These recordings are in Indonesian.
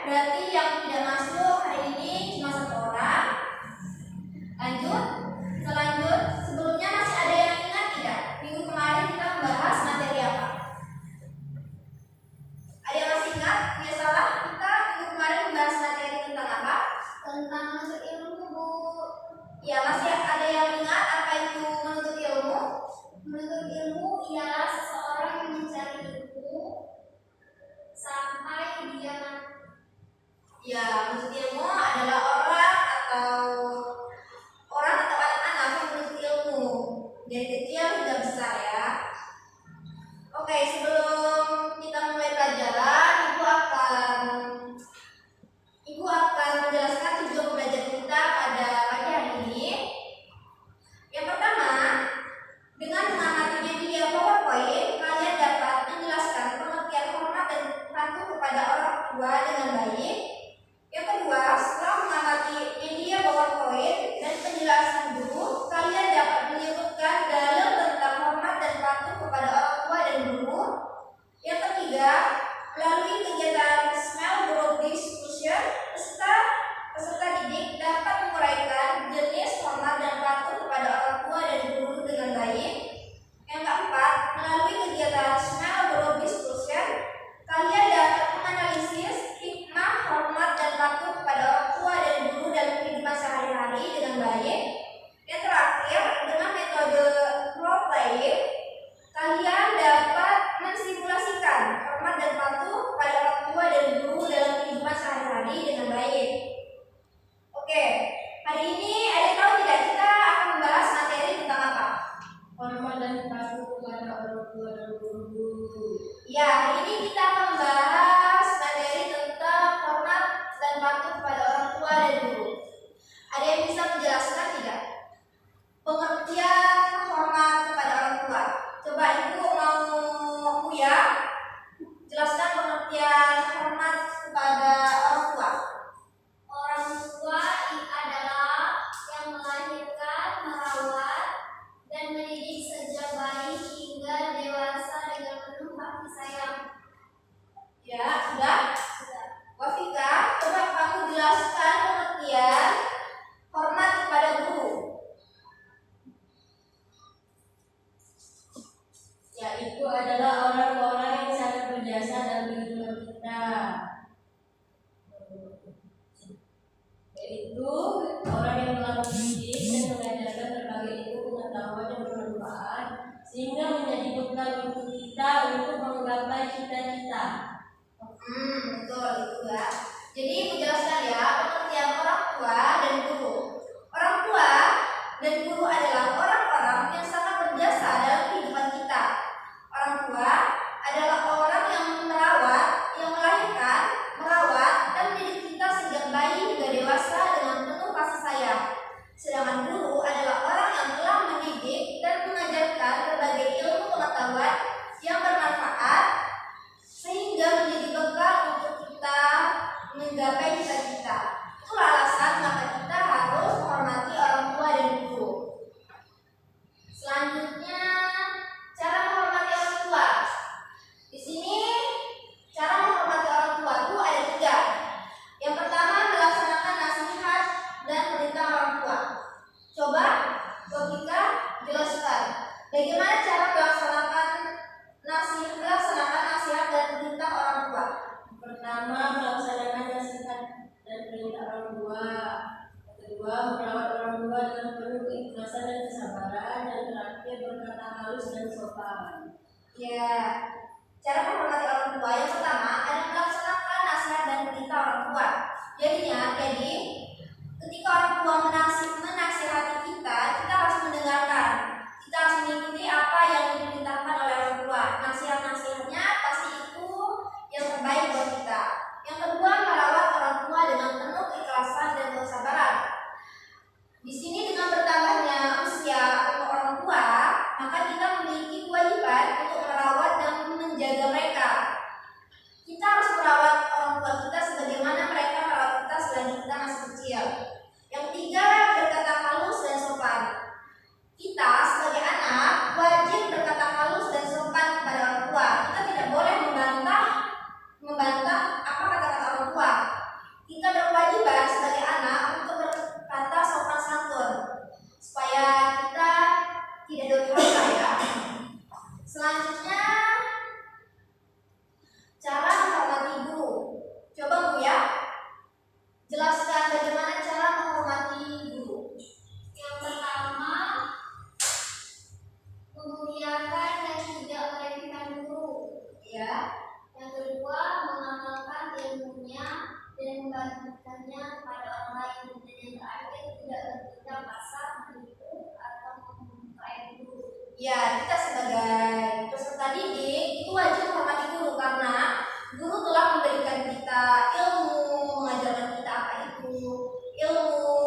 Berarti yang tidak masuk hari ini cuma 1 orang. Lanjut. Sebelumnya masih ada yang ingat tidak? Minggu kemarin kita membahas materi apa? Ada yang masih ingat? Tidak salah, kita minggu kemarin membahas materi tentang apa? Tentang menuntut ilmu, Bu. Ya, masih ada yang ingat apa itu menuntut ilmu? Menuntut ilmu ialah seseorang yang mencari ilmu sampai dia mati. Ya, menuntut ilmu adalah orang atau anak-anak yang menuntut ilmu dari kecil hingga besar ya. Oke, sebelum kita mulai pelajaran, Ibu akan menjelaskan tujuan belajar kita pada pagi hari ini. Yang pertama, dengan mengamati media PowerPoint, kalian dapat menjelaskan pengertian hormat dan patuh kepada orang tua dengan baik. Yang kedua, setelah mengamati media PowerPoint dan penjelasan guru, kalian dapat menyebutkan dalil tentang hormat dan patuh kepada orang tua dan guru. Yang ketiga, melalui kegiatan small group discussion, peserta didik dapat menguraikan jenis hormat dan patuh kepada orang tua dan guru dengan baik. Yang keempat, melalui kegiatan small group discussion, kalian dapat menganalisis hikmah hormat dan patuh kepada orang tua dan guru dalam kehidupan sehari-hari dengan baik. Yang terakhir, dengan metode role playing, kalian dapat mensimulasikan hormat dan patuh kepada orang tua dan guru dalam kehidupan sehari-hari dengan baik. Oke, hari ini ada tahu tidak kita akan membahas materi tentang apa? Hormat dan patuh kepada orang tua dan guru. Ya, hari ini kita akan membahas materi tentang hormat dan patuh kepada orang tua dan guru. Ada yang bisa menjelaskan tidak? Pengertian hormat kepada orang tua. Coba Ibu mau ya jelaskan pengertian hormat kepada orang tua. Orang tua adalah yang melahirkan, merawat, dan mendidik sejak bayi hingga dewasa dengan penuh kasih sayang. Ya, sudah? Wafika, coba kamu jelaskan pengertian hormat kepada guru. Yaitu adalah orang-orang yang sangat berjasa dalam kehidupan kita. Yaitu orang yang telah mendidik dan mengajarkan berbagai ilmu pengetahuan yang bermanfaat sehingga menjadi bekal untuk kita untuk menggapai cita-cita. Betul itu ya. Jadi menjelaskan ya pengertian orang tua dan guru. Orang tua dan guru adalah orang-orang yang sangat berjasa dalam kehidupan kita. Orang tua adalah orang yang merawat, yang melahirkan, merawat, dan mendidik kita sejak bayi hingga dewasa dengan penuh kasih sayang. Sedangkan guru adalah orang yang telah mendidik dan mengajarkan berbagai ilmu pengetahuan yang bermanfaat sehingga menjadi bekal untuk kita menggapai cita-cita. Itulah alasan maka kita harus menghormati orang tua dan guru. Selanjutnya, cara menghormati orang tua. Di sini cara menghormati orang tua itu ada 3. Yang pertama, melaksanakan nasihat dan perintah orang tua. Coba Wafika jelaskan bagaimana cara melaksanakan nasihat dan perintah orang tua. Pertama, melaksanakan nasihat dan perintah orang tua. Kedua, merawat orang tua dengan penuh keikhlasan dan kesabaran. Dan terakhir, berkata halus dan sopan. Ya, cara menghormati orang tua yang pertama adalah melaksanakan nasihat dan perintah orang tua. Jadi ketika orang tua menasihati kita harus mendengarkan. Kita harus mengikuti apa yang diperintahkan oleh orang tua. Nasihat-nasihatnya pasti itu yang terbaik buat kita. Yang kedua, merawat orang tua dengan penuh keikhlasan dan kesabaran. Di sini dengan bertambahnya usia untuk orang tua, maka kita memiliki kewajiban untuk merawat dan menjaga mereka. Kita harus merawat orang tua kita sebagaimana mereka merawat kita selagi kita masih memberikannya kepada orang lain. Dan yang terakhir, tidak bertindak kasar, menipu, atau memperkaya guru. Ya, kita sebagai peserta didik itu wajib menghormati guru karena guru telah memberikan kita ilmu, mengajarkan kita apa itu ilmu,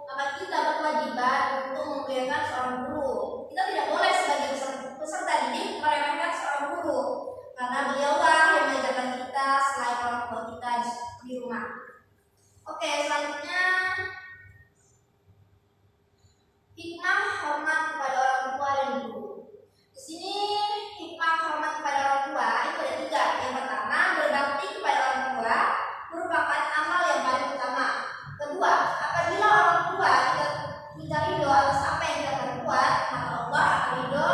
maka kita berkewajiban untuk memuliakan seorang guru. Kita tidak boleh sebagai peserta didik meremehkan seorang guru karena beliaulah yang mengajarkan kita selain orang tua kita di rumah. Oke, selanjutnya hikmah hormat kepada orang tua dan guru. Di sini hikmah hormat kepada orang tua itu ada 3. Yang pertama, berbakti kepada orang tua merupakan amal yang paling utama. Kedua, apabila orang tua kita ridho atas apa yang kita perbuat, maka Allah akan ridho,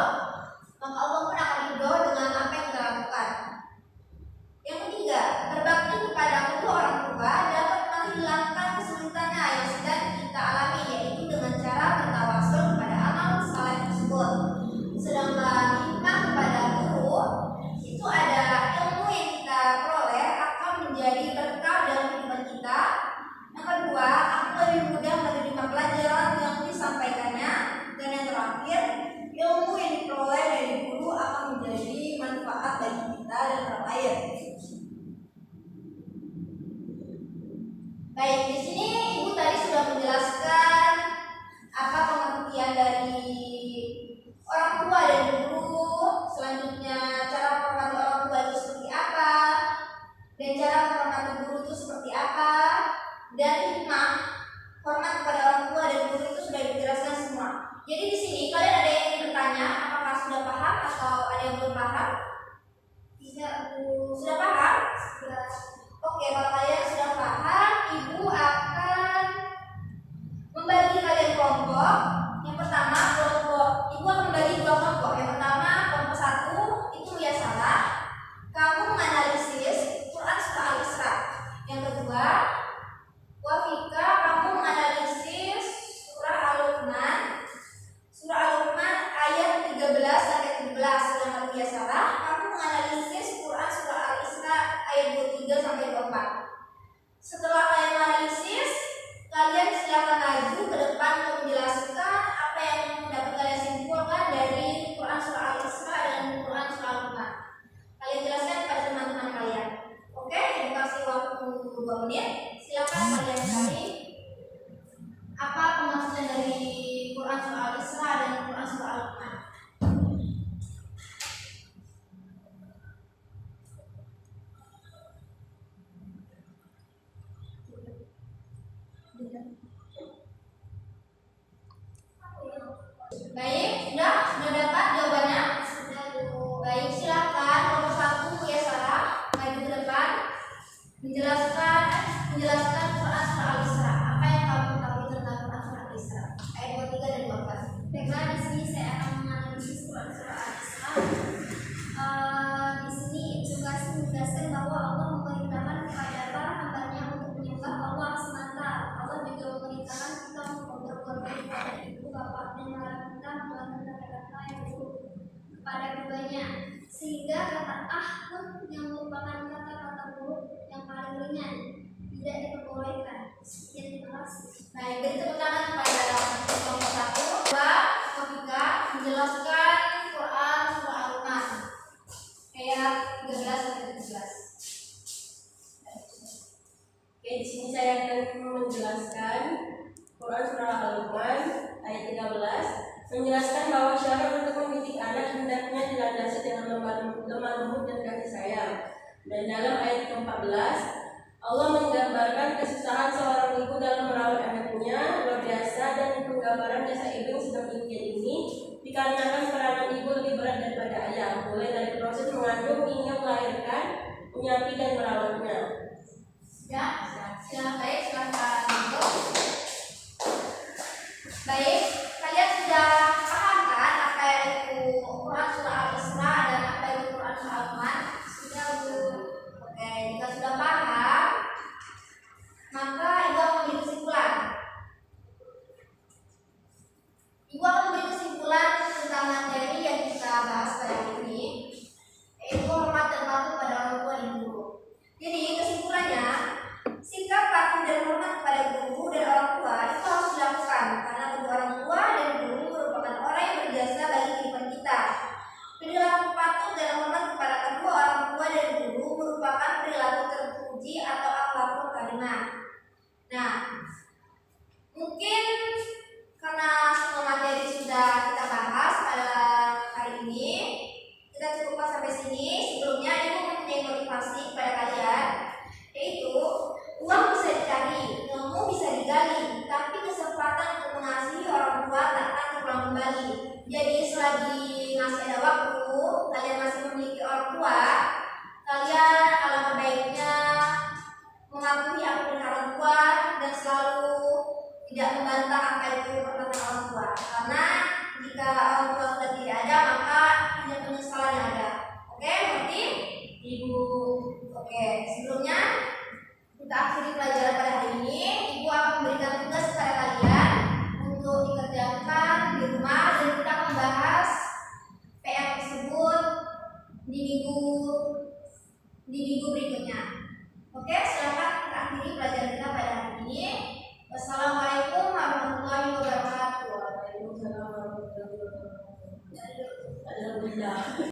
maka Allah pun akan ridho dengan apa yang kita lakukan. Yang ketiga, berbakti kepada kedua orang tua dapat menghilangkan kesulitannya yang sedang kita alami, yaitu dengan cara bertawasul kepada amal saleh tersebut. Sedangkan hikmah kepada guru itu ada ilmu yang kita peroleh akan menjadi berkah dalam kehidupan kita. Yang kedua, akan lebih mudah menerima pelajaran yang disampaikannya. Dan yang terakhir, ilmu yang diperoleh dari guru akan menjadi manfaat bagi kita dan orang lain. Baik, di sini Ibu tadi sudah menjelaskan apa pengertian dari orang tua dan guru. Selanjutnya cara menghormati orang tua itu seperti apa, dan cara menghormati guru itu seperti apa, dan hikmah hormat kepada orang tua dan guru itu sudah dijelaskan semua. Jadi di sini kalian ada yang ingin bertanya, apakah sudah paham atau ada yang belum paham? Tidak, Bu. Sudah paham? Sudah. Oke, kalau kalian sudah paham, Ibu akan membagi kalian kelompok. Yang pertama, Ibu akan membagi 2 kelompok. Yang pertama, kelompok 1 itu ya salah. Kamu menganalisis Quran surah Al-Isra. Yang kedua, Wafika, kamu menganalisis surah Al-Luqman. Surah Al-Luqman ayat 13 sampai 17. Sedangkan ya salah, kamu menganalisis Quran surah Al-Isra ayat 23 sampai 24. Setelah kalian menganalisis, kalian silakan maju ke depan untuk menjelaskan apa yang dapat kalian simpulkan dari Quran surah Al-Isra dan Quran surah Al-Luqman. Kalian jelaskan pada teman-teman kalian. Oke, Ibu kasih waktu 2 menit. Silakan kalian cari apa pengertian dari Quran surah Al-Isra dan Quran surah Al-Luqman. Baik, sudah dapat jawabannya? Sudah, Bu. Baik, silakan nomor 1 ya Sarah maju ke depan menjelaskan Quran surah Al-Isra. Apa yang kamu ketahui tentang Quran surah Al-Isra ayat 23 dan 24? Baiklah, di sini saya akan menganalisis Quran surah Al-Isra. Di sini juga menjelaskan bahwa Allah memerintahkan kepada para hambanya untuk menyembah Allah semata. Allah juga memerintahkan kita untuk berkorban kepada ibu bapak dan melarang kita melakukan kata-kata yang buruk kepada keduanya, sehingga kata pun yang merupakan kata-kata buruk yang paling ringan tidak diperbolehkan. Sekian, terima kasih. Baik, beri tepuk tangan kepada kelompok 1. 2, Wafika menjelaskan Quran surah Al-Luqman ayat 13 sampai 17. Oke, di sini saya akan menjelaskan Quran surah Al-Luqman ayat 13, menjelaskan bahwa syarat untuk mendidik anak hendaknya dilandasi dengan lemah lembut dan kasih sayang. Dan dalam ayat ke-14, Allah menggambarkan kesusahan seorang ibu dalam merawat anaknya. Luar biasa, dan penggambaran jasa ibu yang sedemikian ini dikarenakan peranan ibu lebih berat daripada ayah, mulai dari proses mengandung hingga melahirkan, menyapih dan merawatnya. Ya, silakan. Baik, silakan Ibu. Baik, kalian sudah paham kan apa itu Quran surah Al-Isra dan apa itu Quran surah Al-Luqman? Sudah, Bu. Oke, jika sudah paham, maka Ibu akan memberi kesimpulan. Ibu akan memberi kesimpulan tentang materi yang kita bahas pada hari ini, yaitu hormat dan patuh pada orang tua dan guru. Jadi kesimpulannya, teman-teman. Nah, mungkin karena semua materi sudah kita bahas pada hari ini, kita cukupkan sampai sini. Sebelumnya Ibu mempunyai motivasi kepada kalian, yaitu uang bisa dicari, ilmu bisa digali, tapi kesempatan untuk mengasihi orang tua tak akan terulang kembali. Jadi selagi masih ada waktu, kalian masih memiliki orang tua, kalian alangkah baiknya mengakui apa yang orang tua dan selalu tidak membantah apa itu perkataan orang tua. Karena jika orang tua sudah tidak ada, maka hanya penyesalan yang ada. Oke, mengerti? Ibu. Oke, sebelumnya kita akhiri pelajaran pada hari ini. Ibu akan memberikan tugas kepada kalian untuk dikerjakan di rumah dan kita akan membahas PR tersebut di minggu berikutnya. Oke, silakan kita akhiri pelajaran kita pada hari ini. Wassalamualaikum warahmatullahi wabarakatuh. Waalaikumsalam warahmatullahi wabarakatuh. Ada benda.